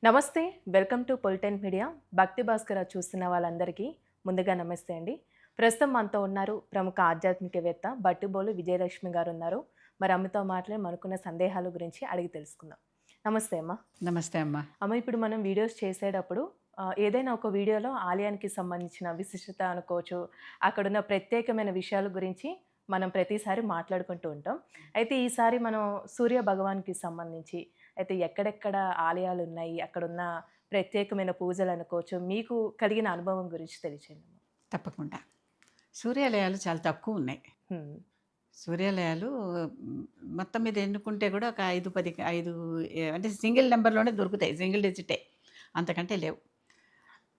నమస్తే. Welcome to పొలిటెన్ media. భక్తి భాస్కర చూస్తున్న వాళ్ళందరికీ ముందుగా నమస్తే అండి. ప్రస్తుతం మనతో ఉన్నారు ప్రముఖ ఆధ్యాత్మికవేత్త బట్టిబోలు విజయలక్ష్మి గారు ఉన్నారు. మరి అమ్మతో మాట్లాడి మనకున్న సందేహాల గురించి అడిగి తెలుసుకుందాం. నమస్తే అమ్మ. నమస్తే అమ్మ. అమ్మ, ఇప్పుడు మనం వీడియోస్ చేసేటప్పుడు ఏదైనా ఒక వీడియోలో ఆలయానికి సంబంధించిన విశిష్టత అనుకోవచ్చు, అక్కడున్న ప్రత్యేకమైన విషయాల గురించి మనం ప్రతిసారి మాట్లాడుకుంటూ ఉంటాం. అయితే ఈసారి మనం సూర్య భగవాన్‌కి సంబంధించి అయితే ఎక్కడెక్కడ ఆలయాలున్నాయి, అక్కడున్న ప్రత్యేకమైన పూజలు అనుకోవచ్చు, మీకు కలిగిన అనుభవం గురించి తెలియచేయండమ్మా. తప్పకుండా. సూర్యాలయాలు చాలా తక్కువున్నాయి. హ్మ్. సూర్యాలయాలు మొత్తం మీద ఎన్నుకుంటే కూడా ఒక 5, 10 5 అంటే సింగిల్ నెంబర్‌లోనే దొరుకుతాయి. సింగిల్ డిజిటే. అంతకంటే లేవు.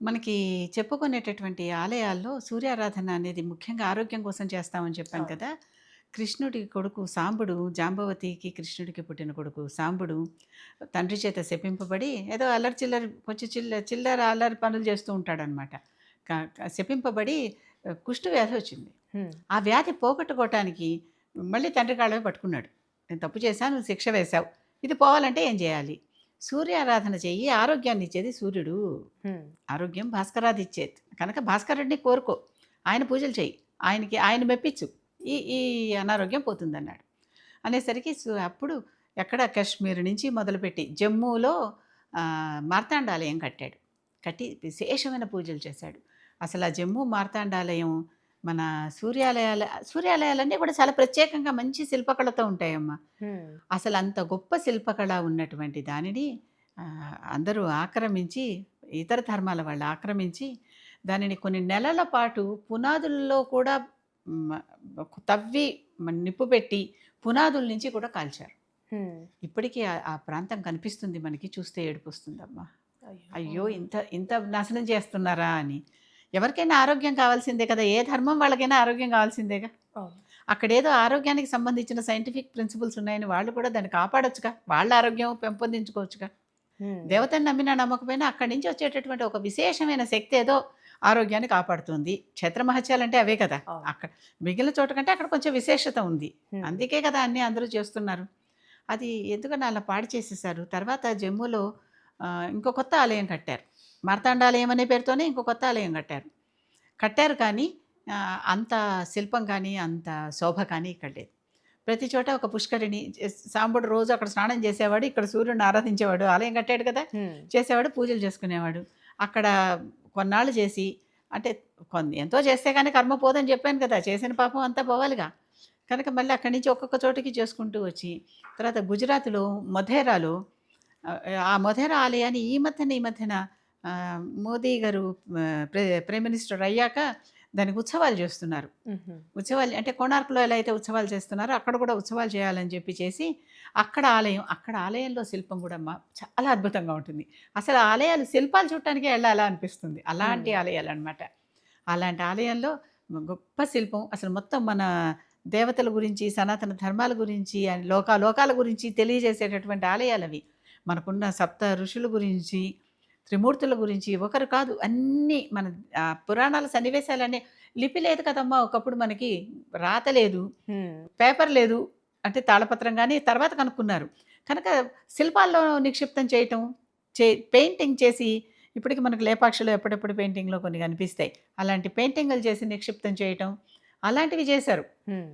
మనకి చెప్పుకునేటటువంటి ఆలయాల్లో సూర్యారాధన అనేది ముఖ్యంగా ఆరోగ్యం కోసం చేస్తామని చెప్పాను అవును. కదా! కృష్ణుడి కొడుకు సాంబుడు, జాంబవతికి కృష్ణుడికి పుట్టిన కొడుకు సాంబుడు తండ్రి చేత శపింపబడి ఏదో అల్లరి చిల్లరి కొంచెం చిల్లర అల్లరి పనులు చేస్తూ ఉంటాడనమాట. శపింపబడి కుష్టు వ్యాధి వచ్చింది. హ్మ్. ఆ వ్యాధి పోగొట్టుకోవటానికి మళ్ళీ తండ్రి కాళ్ళమే పట్టుకున్నాడు. నేను తప్పు చేశాను, నువ్వు శిక్ష వేశావు. ఇది పోవాలంటే ఏం చేయాలి? సూర్యారాధన చెయ్యి, ఆరోగ్యాన్ని ఇచ్చేది సూర్యుడు. హ్మ్. ఆరోగ్యం భాస్కరాది ఇచ్చేది. కనుక భాస్కరుడిని కోరుకో. ఆయన పూజలు చెయ్యి. ఆయన మెప్పించు. ఈ ఈ అనారోగ్యం పోతుందన్నాడు. అనేసరికి అప్పుడు ఎక్కడ కాశ్మీర్ నుంచి మొదలుపెట్టి జమ్మూలో మార్తాండాలయం కట్టాడు. కట్టి విశేషమైన పూజలు చేశాడు. అసలు ఆ జమ్మూ మార్తాండాలయం మన సూర్యాలయాలన్నీ కూడా చాలా ప్రత్యేకంగా మంచి శిల్పకళతో ఉంటాయమ్మా. హ్మ్. అసలు అంత గొప్ప శిల్పకళ ఉన్నటువంటి దానిని అందరూ ఆక్రమించి, ఇతర ధర్మాల వాళ్ళు ఆక్రమించి, దానిని కొన్ని నెలల పాటు పునాదుల్లో కూడా మ తవ్వి నిప్పు పెట్టి పునాదుల నుంచి కూడా కాల్చారు. హ్మ్. ఇప్పటికీ ఆ ప్రాంతం కనిపిస్తుంది మనకి, చూస్తే ఏడుపొస్తుందమ్మా. అయ్యో! అయ్యో! హ్మ్. ఇంత ఇంత నాశనం చేస్తున్నారా అని. ఎవరికైనా ఆరోగ్యం కావాల్సిందే కదా! ఏ ధర్మం వాళ్ళకైనా ఆరోగ్యం కావాల్సిందేగా. అవును. అక్కడేదో ఆరోగ్యానికి సంబంధించిన సైంటిఫిక్ ప్రిన్సిపల్స్ ఉన్నాయని వాళ్ళు కూడా దాన్ని కాపాడొచ్చుగా. వాళ్ళ ఆరోగ్యం పెంపొందించుకోవచ్చుగా. హ్మ్. దేవతని నమ్మినా నమ్మకపోయినా అక్కడి నుంచి వచ్చేటటువంటి ఒక విశేషమైన శక్తి ఏదో ఆరోగ్యాన్ని కాపాడుతుంది. క్షేత్రమహత్యాలంటే అవే కదా! అవును. అక్కడ మిగిలిన చోట కంటే అక్కడ కొంచెం విశేషత ఉంది. హ్మ్. అందుకే కదా అన్నీ అందరూ చేస్తున్నారు. అది ఎందుకని అలా పాడు చేసేసారు. తర్వాత జమ్మూలో ఇంకో కొత్త ఆలయం కట్టారు. మార్తాండాలయం అనే పేరుతోనే ఇంకో కొత్త ఆలయం కట్టారు. కట్టారు కానీ అంత శిల్పం కానీ, అంత శోభ కానీ ఇక్కడ లేదు. ప్రతి చోట ఒక పుష్కరిణి సాంబుడు రోజు అక్కడ స్నానం చేసేవాడు. ఇక్కడ సూర్యుడిని ఆరాధించేవాడు. ఆలయం కట్టాడు కదా! హ్మ్. చేసేవాడు, పూజలు చేసుకునేవాడు. అక్కడ కొన్నాళ్ళు చేసి అంటే ఎంతో చేస్తే గాని కర్మ పోదని చెప్పాను కదా! చేసిన పాపం అంతా పోవాలిగా. కనుక మళ్ళీ అక్కడి నుంచి ఒక్కొక్క చోటికి చేసుకుంటూ వచ్చి, తర్వాత గుజరాత్‌లో మొధేరాలో ఆ మొధేరా ఆలయాన్ని ఈ మధ్యన మోదీ గారు ప్రైమ్ మినిస్టర్ అయ్యాక దానికి ఉత్సవాలు చేస్తున్నారు. హుహు. ఉత్సవాలు అంటే కోణార్క్‌లో ఎలా అయితే ఉత్సవాలు చేస్తున్నారో అక్కడ కూడా ఉత్సవాలు చేయాలని చెప్పి చేసి అక్కడ ఆలయంలో శిల్పం కూడా చాలా అద్భుతంగా ఉంటుంది. అసలు ఆలయాలు శిల్పాలు చూడటానికే ఎళ్ళాలా అనిపిస్తుంది. అలాంటి హ్మ్. ఆలయాలనమాట. అలాంటి ఆలయంలో గొప్ప శిల్పం అసలు మొత్తం మన దేవతల గురించి, సనాతన ధర్మాల గురించి, లోకాల గురించి తెలియజేసేటటువంటి ఆలయాలవి. మనకున్న సప్త ఋషుల గురించి, త్రిమూర్తుల గురించి ఒకరు కాదు అన్నీ మన పురాణాల సన్నివేశాలన్నీ లిపి లేదు కదమ్మా! ఒకప్పుడు మనకి రాత లేదు, హ్మ్. పేపర్ లేదు. అంటే తాళపత్రం గాని తర్వాత కనుక్కున్నారు. కనుక శిల్పాల్లో నిక్షిప్తం చేయటం, పెయింటింగ్ చేసి ఇప్పటికి మనకు లేపాక్షిలో ఎప్పుడెప్పుడు పెయింటింగ్‌లో కొన్ని కనిపిస్తాయి. అలాంటి పెయింటింగులు చేసి నిక్షిప్తం చేయటం, అలాంటివి చేశారు. హ్మ్.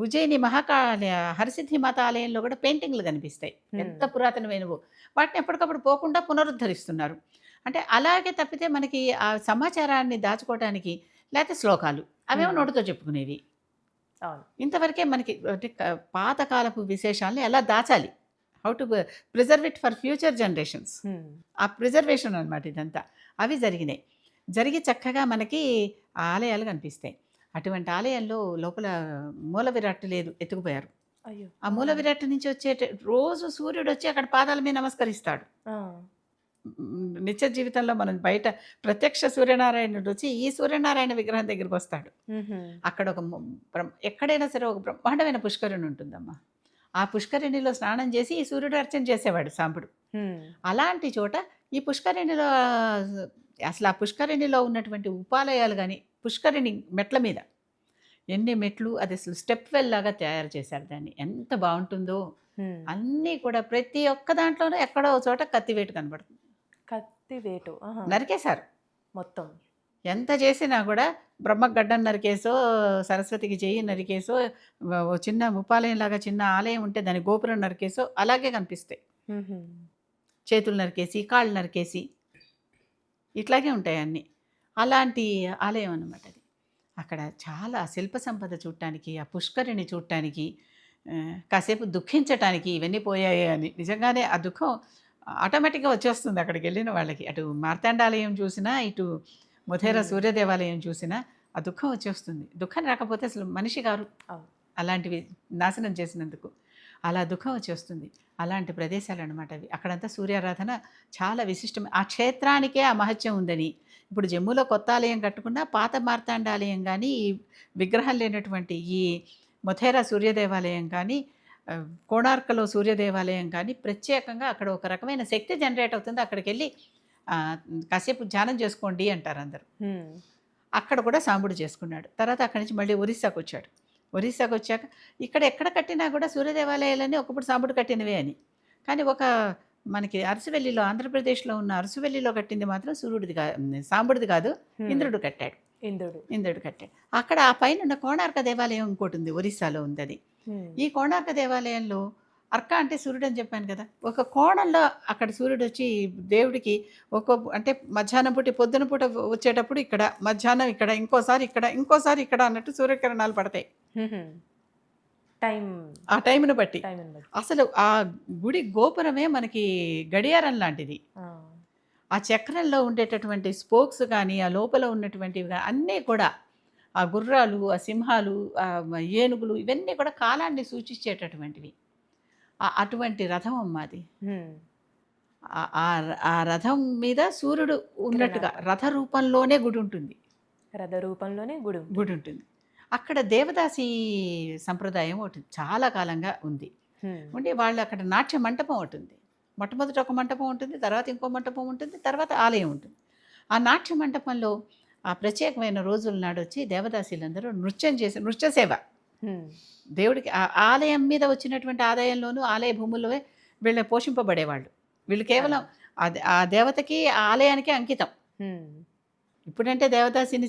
ఉజ్జయిని మహాకాళ హరసిద్ధి మాత ఆలయంలో కూడా పెయింటింగ్‌లు కనిపిస్తాయి. ఎంత హ్మ్. పురాతనమైనవో. వాటిని ఎప్పటికప్పుడు పోకుండా పునరుద్ధరిస్తున్నారు. అంటే అలాగే తప్పితే మనకి ఆ సమాచారాన్ని దాచుకోవటానికి లేతే శ్లోకాలు. అవేమో హ్మ్. నోటితో చెప్పుకునేవి. అవును. ఇంతవరకే మనకి అంటే పాతకాలపు విశేషాల్ని ఎలా దాచాలి? How to preserve it for future generations. హ్మ్. ఆ ప్రిజర్వేషన్ అనమాట ఇదంతా. అవి జరిగినాయి. జరిగి చక్కగా మనకి ఆ ఆలయాలు కనిపిస్తాయి. అటువంటి ఆలయంలో లోపల మూల విరాట్టు లేదు, ఎత్తుకుపోయారు. అయ్యో! ఆ ఆ! మూల విరాట్టు నుంచి రోజు సూర్యుడొచ్చి అక్కడ పాదాల మీద నమస్కరిస్తాడు. ఆ! నిత్య జీవితంలో మనం బయట ప్రత్యక్ష సూర్యనారాయణుడొచ్చి ఈ సూర్యనారాయణ విగ్రహం దగ్గరికొస్తాడు. హుహు. అక్కడ ఒక ఎక్కడైనా సరే ఒక బ్రహ్మాండమైన పుష్కరిణి ఉంటుందమ్మా. ఆ పుష్కరిణిలో స్నానం చేసి ఈ సూర్యుడు అర్చన చేసేవాడు సాంబుడు. హ్మ్. అలాంటి చోట ఈ పుష్కరిణిలో అసలు ఆ పుష్కరిణిలో ఉన్నటువంటి ఉపాలయాలు గాని, పుష్కరిణి మెట్ల మీద ఎన్ని మెట్లు అది అసలు స్టెప్ వెల్ లాగా తయారు చేశారు దాన్ని. ఎంత బావుంటుందో! హ్మ్. అన్నీ కూడా ప్రతి ఒక్క దాంట్లోనూ ఎక్కడో ఒక చోట కత్తివేటు కనబడుతుంది. కత్తి వేటు. ఆహా! నరికేశారు. మొత్తం. ఎంత చేసినా కూడా బ్రహ్మకు గడ్డం నరికేసో, సరస్వతికి చెయ్యి నరికేసో, ఓ చిన్న ముప్పాలయంలాగా చిన్న ఆలయం ఉంటే దాని గోపురం నరికేసో అలాగే కనిపిస్తాయి. హుహు. చేతులు నరికేసి, కాళ్ళు నరికేసి ఇట్లాగే ఉంటాయి అన్నీ. అలాంటి ఆలయం అన్నమాట అది. అక్కడ చాలా శిల్ప సంపద చూడటానికి, ఆ పుష్కరిణి చూడటానికి, కాసేపు దుఃఖించటానికి ఇవన్నీ పోయాయి అని. నిజంగానే ఆ దుఃఖం ఆటోమేటిక్‌గా వచ్చేస్తుంది అక్కడికెళ్ళిన వాళ్ళకి. అటు మార్తాండాలయం చూసినా, ఇటు మొధేరా హ్మ్. సూర్య దేవాలయం చూసినా ఆ దుఃఖం వచ్చేస్తుంది. దుఃఖం రాకపోతే అసలు మనిషి గారు. అవును. అలాంటివి నాశనం చేసినందుకు. అలా దుఃఖం వచ్చేస్తుంది. అలాంటి ప్రదేశాలనమాట అవి. అక్కడంతా సూర్యారాధన చాలా విశిష్టం. ఆ క్షేత్రానికే ఆ మహత్యం ఉందని. ఇప్పుడు జమ్మూలో కొత్త ఆలయం కట్టుకున్నా పాత మార్తాండాలయం గానీ, ఈ విగ్రహం లేనటువంటి ఈ మొధేరా సూర్య దేవాలయం కానీ, కోణార్కలో సూర్య దేవాలయం కానీ ప్రత్యేకంగా అక్కడ ఒక రకమైన శక్తి జనరేట్ అవుతుంది. అక్కడికెళ్ళి కాసేపు ధ్యానం చేసుకోండి అంటారందరూ. హ్మ్. అక్కడ కూడా సాంబుడు చేసుకున్నాడు. తర్వాత అక్కడి నుంచి మళ్ళీ ఒరిస్సాకొచ్చాడు. ఒరిస్సాకొచ్చాక ఇక్కడ ఎక్కడ కట్టినా కూడా సూర్య దేవాలయాలన్నీ ఒకప్పుడు సాంబుడు కట్టినవే అని. కానీ ఒక మనకి అరసవెల్లిలో ఆంధ్రప్రదేశ్‌లో ఉన్న అరసవెల్లిలో కట్టింది మాత్రం సాంబుడిది కాదు. హ్మ్. ఇంద్రుడు కట్టాడు. ఇంద్రుడు. ఇంద్రుడు కట్టాడు. అక్కడ ఆ పైనున్న కోణార్క దేవాలయం ఇంకోటుంది. ఒరిస్సాలో ఉందది. హ్మ్. ఈ కోణార్క దేవాలయంలో అర్క అంటే సూర్యుడని చెప్పాను కదా! ఒక కోణంలో అక్కడ సూర్యుడొచ్చి దేవుడికి అంటే మధ్యాహ్నం పూట, పొద్దున పూట వచ్చేటప్పుడు ఇక్కడ, మధ్యాహ్నం ఇక్కడ, ఇంకోసారి ఇక్కడ అన్నట్టు సూర్యకిరణాలు పడతాయి. హుహు. టైం ఆ టైంని బట్టి. టైంని బట్టి. అసలు ఆ గుడి గోపురమే మనకి గడియారం లాంటిది. ఆ! ఆ చక్రంలో ఉండేటటువంటి స్పోక్స్ గానీ, ఆ లోపల ఉన్నటువంటివి అన్నీ కూడా ఆ గుర్రాలు, ఆ సింహాలు, ఏనుగులు ఇవన్నీ కూడా కాలాన్ని సూచించేటటువంటివి. అటువంటి రథం అమ్మ అది. హ్మ్. ఆ రథం మీద సూర్యుడు ఉన్నట్టుగా కిరణాలు. రథ రూపంలోనే గుడి ఉంటుంది. రథ రూపంలోనే గుడి ఉంటుంది. గుడి ఉంటుంది. అక్కడ దేవదాసి సంప్రదాయం ఒకటి చాలా కాలంగా ఉంది. హ్మ్. ఉండి వాళ్ళు అక్కడ నాట్య మంటపం ఒకటి ఉంది. మొట్టమొదట ఒక మంటపం ఉంటుంది. తర్వాత ఇంకో మంటపం ఉంటుంది. తర్వాత ఆలయం ఉంటుంది. ఆ నాట్య మంటపంలో ఆ ప్రత్యేకమైన రోజుల నాడొచ్చి దేవదాసీలందరూ నృత్య సేవ. హ్మ్. దేవుడికి ఆలయం మీద వచ్చినటువంటి ఆదాయంలోనూ ఆలయ భూముల్లో వీళ్ళు పోషింపబడేవాళ్ళు. వీళ్ళు కేవలం ఆ దేవతకి, ఆ ఆలయానికే అంకితం. హ్మ్. ఇప్పుడంటే దేవదాసిని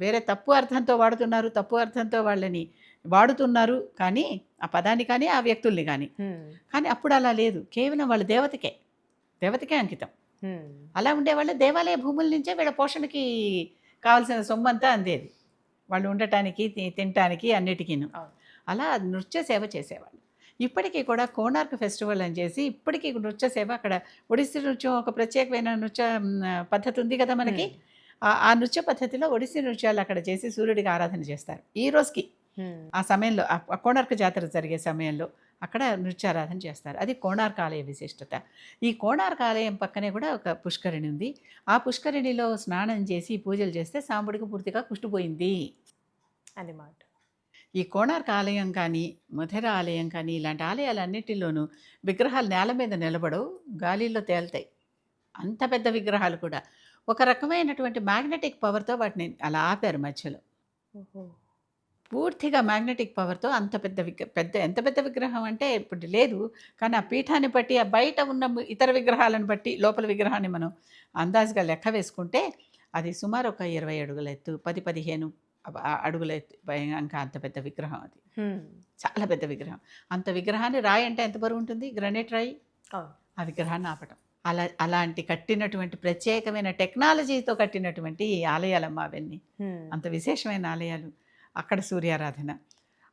వేరే తప్పు అర్థంతో వాడుతున్నారు. తప్పు అర్థంతో వాళ్ళని వాడుతున్నారు. కానీ ఆ పదాన్ని కానీ, ఆ వ్యక్తుల్ని గానీ. హ్మ్. కానీ అప్పుడు అలా లేదు. కేవలం వాళ్ళ దేవతకే అంకితం. హ్మ్. అలా ఉండేవాళ్ళు. దేవాలయ భూముల నుంచే వీళ్ళ పోషణకి కావాల్సిన సొమ్మంతా అందేది. వాళ్ళు ఉండటానికి, తినటానికి అన్నిటికీను. అవును. అలా నృత్య సేవ చేసేవాళ్ళు. ఇప్పటికీ కూడా కోణార్క్ ఫెస్టివల్ అని చేసి ఇప్పటికీ నృత్య సేవ అక్కడ ఒడిస్సీ నృత్యం ఒక ప్రత్యేకమైన పద్ధతి ఉంది కదా మనకి. హ్మ్. ఆ నృత్య పద్ధతిలో ఒడిస్సీ నృత్యాలు అక్కడ చేసి సూర్యుడికి ఆరాధన చేస్తారు. ఈ రోజుకి హ్మ్. ఆ సమయంలో ఆ కోణార్క్ జాతర జరిగే సమయంలో అక్కడ నృత్యారాధన చేస్తారు. అది కోణార్క్ ఆలయ విశిష్టత. ఈ కోణార్క్ ఆలయం పక్కనే కూడా ఒక పుష్కరిణి ఉంది. ఆ పుష్కరిణిలో స్నానం చేసి పూజలు చేస్తే సాంబుడికి పూర్తిగా కుష్టుపోయింది అది మాట. ఈ కోణార్క్ ఆలయం కానీ, మధుర ఆలయం కానీ ఇలాంటి ఆలయాలన్నిటిలోనూ విగ్రహాలు నేల మీద నిలబడవు, గాలిలో తేలుతాయి. అంత పెద్ద విగ్రహాలు కూడా. ఒక రకమైనటువంటి మ్యాగ్నెటిక్ పవర్‌తో వాటిని అలా ఆపారు మధ్యలో. ఓహో! పూర్తిగా మ్యాగ్నెటిక్ పవర్‌తో అంత ఎంత పెద్ద విగ్రహం అంటే ఇప్పుడు లేదు. కానీ ఆ పీఠాన్ని బట్టి, ఆ బయట ఉన్న ఇతర విగ్రహాలను బట్టి, లోపల విగ్రహాన్ని మనం అందాజుగా లెక్క వేసుకుంటే అది సుమారు ఒక 20 అడుగుల ఎత్తు, 10, 15 అడుగుల ఎత్తు ఇంకా అంత పెద్ద విగ్రహం అది. హ్మ్. చాలా పెద్ద విగ్రహం. అంత విగ్రహాన్ని రాయి అంటే ఎంత బరువుంటుంది? గ్రానైట్ రాయి. అవును. ఆ విగ్రహాన్ని ఆపటం. అలాంటి కట్టినటువంటి ప్రత్యేకమైన టెక్నాలజీతో కట్టినటువంటి ఈ ఆలయాలమ్మ అవన్నీ. హ్మ్. అంత విశేషమైన ఆలయాలు. అక్కడ సూర్యారాధన.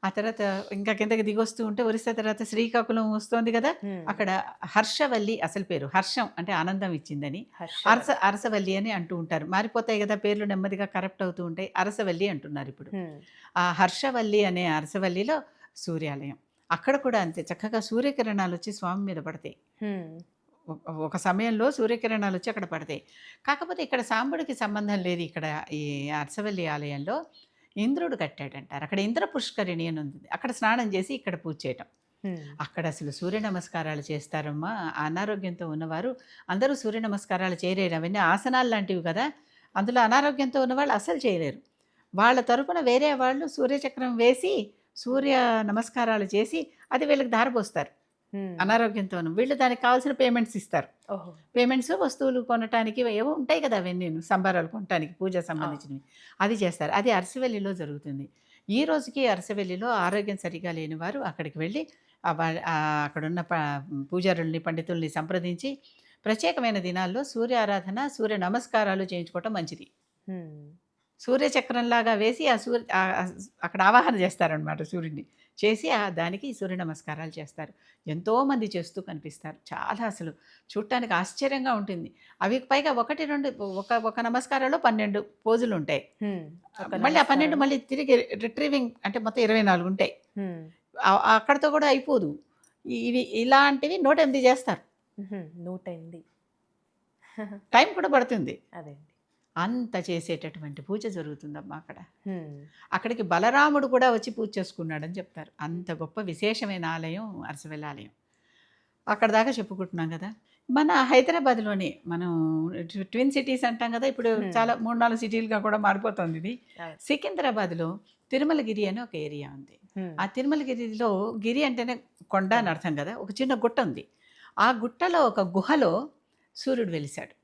ఆ తర్వాత ఇంకా కిందకి దిగొస్తూ ఉంటే ఒరిస్సా తర్వాత శ్రీకాకుళం వస్తోంది కదా! హ్మ్. అక్కడ హర్షవల్లి అసలు పేరు. హర్షం అంటే ఆనందం ఇచ్చిందని. హర్షవల్లి. అరసవల్లి అని అంటూ ఉంటారు. మారిపోతాయి కదా! పేర్లు నెమ్మదిగా కరప్ట్ అవుతూ ఉంటాయి. అరసవల్లి అంటున్నారు ఇప్పుడు. హ్మ్. ఆ హర్షవల్లి అనే అరసవల్లిలో సూర్యాలయం. అక్కడ కూడా అంతే చక్కగా సూర్యకిరణాలొచ్చి స్వామి మీద పడతాయి. హ్మ్. ఒక సమయంలో సూర్యకిరణాలొచ్చి అక్కడ పడతాయి. కాకపోతే ఇక్కడ సాంబుడికి సంబంధం లేదు. ఇక్కడ ఈ అరసవల్లి ఆలయంలో ఇంద్రుడు కట్టాడంటారు. అక్కడ ఇంద్ర పుష్కరిణి అని ఉంది. అక్కడ స్నానం చేసి ఇక్కడ పూజ చేయటం. హ్మ్. అక్కడ అసలు సూర్య నమస్కారాలు చేస్తారమ్మా. అనారోగ్యంతో ఉన్నవారు అందరూ సూర్య నమస్కారాలు చేయలేరు. అవన్నీ ఆసనాలు లాంటివి కదా! అందులో అనారోగ్యంతో ఉన్నవాళ్ళు అస్సలు చేయలేరు. వాళ్ళ తరపున వేరే వాళ్ళు సూర్యచక్రం వేసి, సూర్య నమస్కారాలు చేసి అది వీళ్ళకి ధారపోస్తారు. అనారోగ్యంతోనూ వీళ్ళు దానికి కావాల్సిన పేమెంట్స్ ఇస్తారు. ఓహో! పేమెంట్స్ వస్తువులు కొనటానికి ఏవో ఉంటాయి కదా అవన్నీ సంబారాలు కొనటానికి పూజకు సంబంధించినవి అది చేస్తారు. అది అరసవెల్లిలో జరుగుతుంది. ఈ రోజుకి అరసవెల్లిలో ఆరోగ్యం సరిగా లేని వారు అక్కడికి వెళ్ళి అక్కడున్న పూజారుల్ని పండితుల్ని సంప్రదించి ప్రత్యేకమైన దినాల్లో సూర్య ఆరాధన సూర్య నమస్కారాలు చేయించుకోవటం మంచిది. సూర్యచక్రంలాగా వేసి అక్కడ ఆవాహన చేస్తారనమాట సూర్యుడిని చేసి దానికి సూర్య నమస్కారాలు చేస్తారు. ఎంతోమంది చేస్తూ కనిపిస్తారు. చాలా అసలు చూడటానికి ఆశ్చర్యంగా ఉంటుంది. అవి పైగా 1, 2 ఒక నమస్కారంలో 12 పోజులు ఉంటాయి. మళ్ళీ ఆ 12 మళ్ళీ తిరిగి రిట్రీవింగ్ అంటే మొత్తం 24 ఉంటాయి. అక్కడితో కూడా అయిపోదు. ఇవి ఇలాంటివి 108 చేస్తారు. 108 టైం కూడా పడుతుంది. అదే అంత చేసేటటువంటి పూజ జరుగుతుందమ్మా అక్కడ. అక్కడికి బలరాముడు కూడా వచ్చి పూజ చేసుకున్నాడని చెప్తారు. అంత గొప్ప విశేషమైన ఆలయం అరసవెల్లి ఆలయం. అక్కడ దాకా చెప్పుకుంటున్నాం కదా. మన హైదరాబాద్లోనే మనం ట్విన్ సిటీస్ అంటాం కదా, ఇప్పుడు చాలా 3-4 సిటీలుగా కూడా మారిపోతుంది ఇది. సికింద్రాబాద్లో తిరుమలగిరి అని ఒక ఏరియా ఉంది. ఆ తిరుమలగిరిలో గిరి అంటేనే కొండ అని అర్థం కదా, ఒక చిన్న గుట్ట ఉంది. ఆ గుట్టలో ఒక గుహలో సూర్యుడు వెలిశాడు.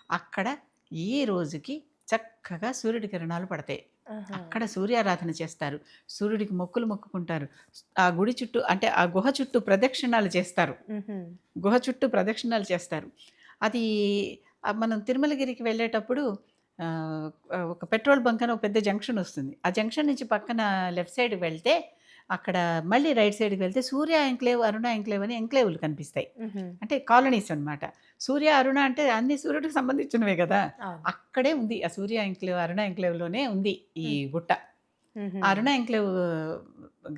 అక్కడ ఈ రోజుకి చక్కగా సూర్యుడి కిరణాలు పడతాయి. అక్కడ సూర్యారాధన చేస్తారు. సూర్యుడికి మొక్కులు మొక్కుకుంటారు. ఆ గుడి చుట్టూ అంటే ఆ గుహ చుట్టూ ప్రదక్షిణాలు చేస్తారు. అది మనం తిరుమలగిరికి వెళ్ళేటప్పుడు ఒక పెట్రోల్ బంక్ అని ఒక పెద్ద జంక్షన్ వస్తుంది. ఆ జంక్షన్ నుంచి పక్కన లెఫ్ట్ సైడ్ వెళ్తే అక్కడ మళ్ళీ రైట్ సైడ్కి వెళ్తే సూర్య ఎంక్లేవ్, అరుణ ఎంక్లేవ్ అని ఎంక్లేవ్లు కనిపిస్తాయి. అంటే కాలనీస్ అనమాట. సూర్య అరుణ అంటే అన్ని సూర్యుడికి సంబంధించినవే కదా. అక్కడే ఉంది ఆ సూర్య ఎంక్లేవ్, అరుణ ఎంక్లేవ్లోనే ఉంది ఈ గుట్ట. అరుణ ఎంక్లేవ్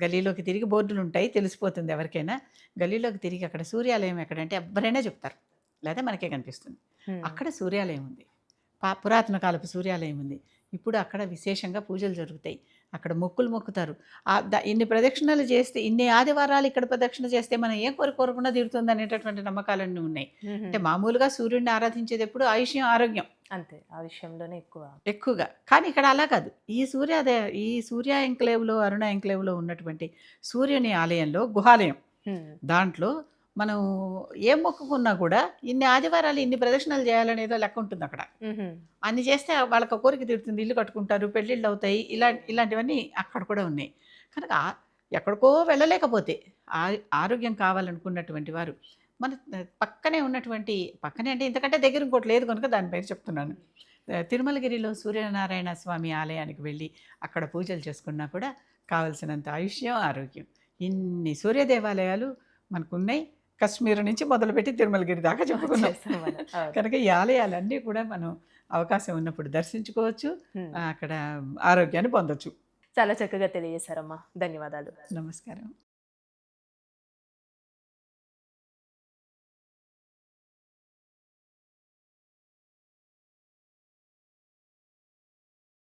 గలీలోకి తిరిగి బోర్డులు ఉంటాయి, తెలిసిపోతుంది ఎవరికైనా. గలీలోకి తిరిగి అక్కడ సూర్యాలయం ఎక్కడంటే ఎవరైనా చెప్తారు, లేదా మనకే కనిపిస్తుంది. అక్కడ సూర్యాలయం ఉంది. పురాతన కాలపు సూర్యాలయం ఉంది. ఇప్పుడు అక్కడ విశేషంగా పూజలు జరుగుతాయి. అక్కడ మొక్కులు మొక్కుతారు. ఇన్ని ప్రదక్షిణలు చేస్తే, ఇన్ని ఆదివారాలు ఇక్కడ ప్రదక్షిణ చేస్తే మనం ఏం కోరుకోకుండా తీరుతుంది అనేటటువంటి నమ్మకాలన్నీ ఉన్నాయి. అంటే మామూలుగా సూర్యుడిని ఆరాధించేది ఎప్పుడు ఆయుష్యం, ఆరోగ్యం, అంతే. ఆ విషయంలోనే ఎక్కువగా. కానీ ఇక్కడ అలా కాదు. ఈ సూర్య ఎంక్లేవ్లో, అరుణ ఎంక్లేవ్లో ఉన్నటువంటి సూర్యుని ఆలయంలో గుహాలయం, దాంట్లో మనం ఏం మొక్కుకున్నా కూడా ఇన్ని ఆదివారాలు ఇన్ని ప్రదక్షిణలు చేయాలనేదో లెక్క ఉంటుంది అక్కడ. అన్ని చేస్తే వాళ్ళకి కోరిక తీరుతుంది, ఇల్లు కట్టుకుంటారు, పెళ్ళిళ్ళు అవుతాయి, ఇలాంటివన్నీ అక్కడ కూడా ఉన్నాయి. కనుక ఎక్కడికో వెళ్ళలేకపోతే ఆరోగ్యం కావాలనుకున్నటువంటి వారు మన పక్కనే అంటే ఇంతకంటే దగ్గర ఇంకోటి లేదు కనుక దాని పేరు చెప్తున్నాను. తిరుమలగిరిలో సూర్యనారాయణ స్వామి ఆలయానికి వెళ్ళి అక్కడ పూజలు చేసుకున్నా కూడా కావలసినంత ఆయుష్యం, ఆరోగ్యం. ఇన్ని సూర్య దేవాలయాలు మనకున్నాయి. కశ్మీర్ నుంచి మొదలుపెట్టి తిరుమలగిరి దాకా చెప్పుకున్నాం. కనుక ఈ ఆలయాలన్నీ కూడా మనం అవకాశం ఉన్నప్పుడు దర్శించుకోవచ్చు, అక్కడ ఆరోగ్యాన్ని పొందొచ్చు. చాలా చక్కగా తెలియజేశారమ్మా. ధన్యవాదాలు. నమస్కారం.